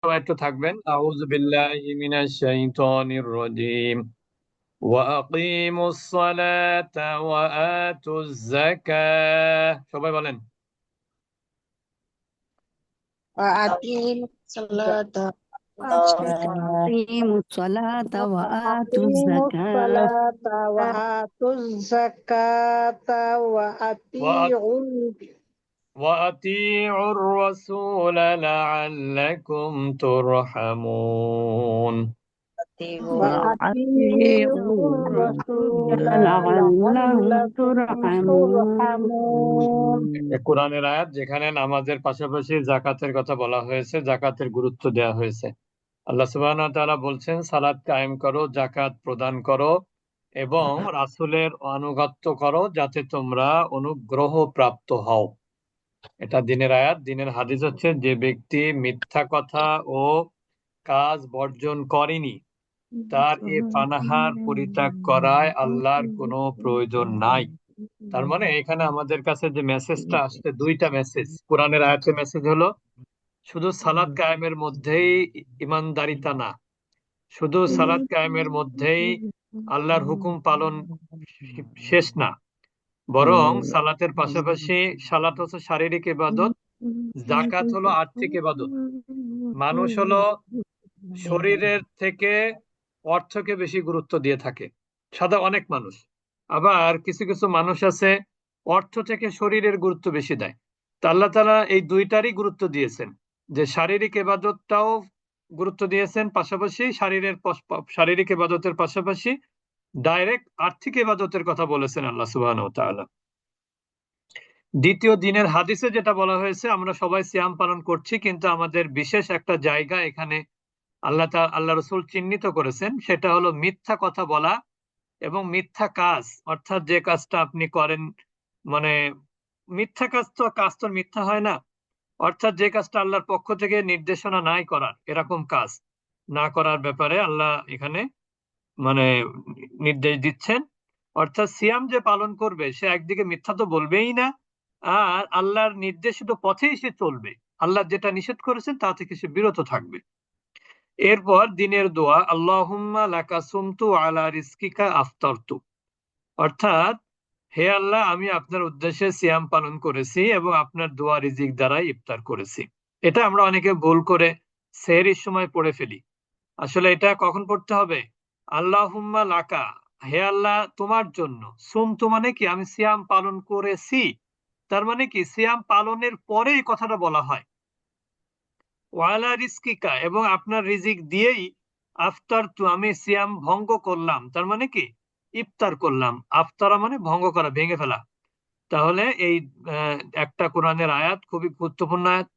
সবাই একটু থাকবেন। আউযু বিল্লাহি মিনাশ শাইতানির রাজীম। ওয়া আকিমুস সালাতা ওয়া আতুজ যাকাহ। সবাই বলেন। وأقيموا الصلاة وأقيموا الصلاة وآتوا وأقيموا الزكاة الصلاة وآتوا الزكاة وأطيعوا وأطيعوا الرسول لعلكم ترحمون. وأطيعوا الرسول لعلهم ترحمون। কোরআনের আয়াত যেখানে নামাজের পাশাপাশি জাকাতের কথা বলা হয়েছে, জাকাতের গুরুত্ব দেওয়া হয়েছে। আল্লাহ সুবহানাহু ওয়া তাআলা বলছেন, সালাত কায়েম করো, জাকাত প্রদান করো এবং রাসূলের আনুগত্য করো যাতে তোমরা অনুগ্রহ প্রাপ্ত হও। এটা দ্বীনের আয়াত। দ্বীনের হাদিস হচ্ছে, যে ব্যক্তি মিথ্যা কথা ও কাজ বর্জন করেনি তার এ পানাহার পরিত্যাগ করায় আল্লাহর কোনো প্রয়োজন নাই। তার মানে এখানে আমাদের কাছে যে মেসেজটা আসছে, দুইটা মেসেজ। কোরআনের আয়াতের মেসেজ হলো শুধু সালাত কায়েমের মধ্যেই ইমানদারিতা না, শুধু সালাত কায়েমের মধ্যেই আল্লাহর হুকুম পালন শেষ না, বরং সালাতের পাশাপাশি সালাত হচ্ছে শারীরিক ইবাদত, জাকাত হলো আর্থিক ইবাদত। মানুষ হলো শরীরের থেকে অর্থকে বেশি গুরুত্ব দিয়ে থাকে, অনেক মানুষ। আবার কিছু কিছু মানুষ আছে অর্থ থেকে শরীরের গুরুত্ব বেশি দেয়। তা আল্লাহ তাআলা এই দুইটারই গুরুত্ব দিয়েছেন, যে শারীরিক ইবাদতটাও গুরুত্ব দিয়েছেন, পাশাপাশি শারীরিক ইবাদতের পাশাপাশি ডাইরেক্ট আর্থিক ইবাদতের কথা বলেছেন আল্লাহ সুবহানাহু ওয়া তাআলা। দ্বিতীয় দিনের হাদিসে যেটা বলা হয়েছে, আমরা সবাই সিয়াম পালন করছি, কিন্তু আমাদের বিশেষ একটা জায়গা এখানে আল্লাহ রসুল চিহ্নিত করেছেন, সেটা হলো মিথ্যা কথা বলা এবং মিথ্যা কাজ। অর্থাৎ যে কাজটা আপনি করেন, মানে মিথ্যা কাজ তো মিথ্যা হয় না। অর্থাৎ যে কাজটা আল্লাহর পক্ষ থেকে নির্দেশনা নাই করার, এরকম কাজ না করার ব্যাপারে আল্লাহ এখানে মানে নির্দেশ দিচ্ছেন। অর্থাৎ সিয়াম যে পালন করবে সে একদিকে মিথ্যা তো বলবেই না, আর আল্লাহর নির্দেশিত পথেই সে চলবে। আল্লাহ যেটা নিষেধ করেছেন তা থেকে সে বিরত থাকবে। এরপর দিনের দোয়া, আল্লাহুম্মা লাকা সুমতু আলা রিজকিকা আফতারতু। অর্থাৎ, হে আল্লাহ, আমি আপনার উদ্দেশ্যে সিয়াম পালন করেছি এবং আপনার দোয়া রিজিক দ্বারাই ইফতার করেছি। এটা আমরা অনেকে ভুল করে সেহরির সময় পড়ে ফেলি। আসলে এটা কখন পড়তে হবে? আল্লাহুম্মা লাকা, হে আল্লাহ তোমার জন্য, সুমতু মানে কি, আমি সিয়াম পালন করেছি। তার মানে কি, সিয়াম পালনের পরে এই কথাটা বলা হয়। ওয়ালা রিজকিকা, এবং আপনার রিজিক দিয়েই আফতার তু, আমি সিয়াম ভঙ্গ করলাম। তার মানে কি, ইফতার করলাম। আফতারা মানে ভঙ্গ করা, ভেঙে ফেলা। তাহলে এই একটা কোরআনের আয়াত খুবই গুরুত্বপূর্ণ আয়াত,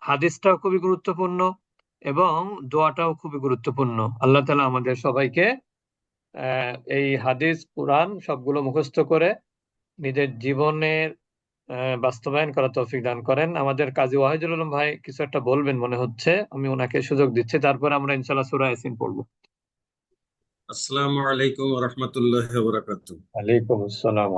হাদিসটাও খুবই গুরুত্বপূর্ণ এবং দোয়াটাও খুবই গুরুত্বপূর্ণ। আল্লাহ তাআলা আমাদের সবাইকে এই হাদিস কোরআন সবগুলো মুখস্থ করে নিজের জীবনের বাস্তবায়ন করার তৌফিক দান করেন। আমাদের কাজী ওয়াহিদুল আলম ভাই কিছু একটা বলবেন মনে হচ্ছে, আমি ওনাকে সুযোগ দিচ্ছি, তারপর আমরা ইনশাল্লাহ সূরা ইয়াসিন পড়বো। আসসালামু আলাইকুম ওয়া রাহমাতুল্লাহি ওয়া বারাকাতুহু। ওয়ালাইকুম আসসালাম।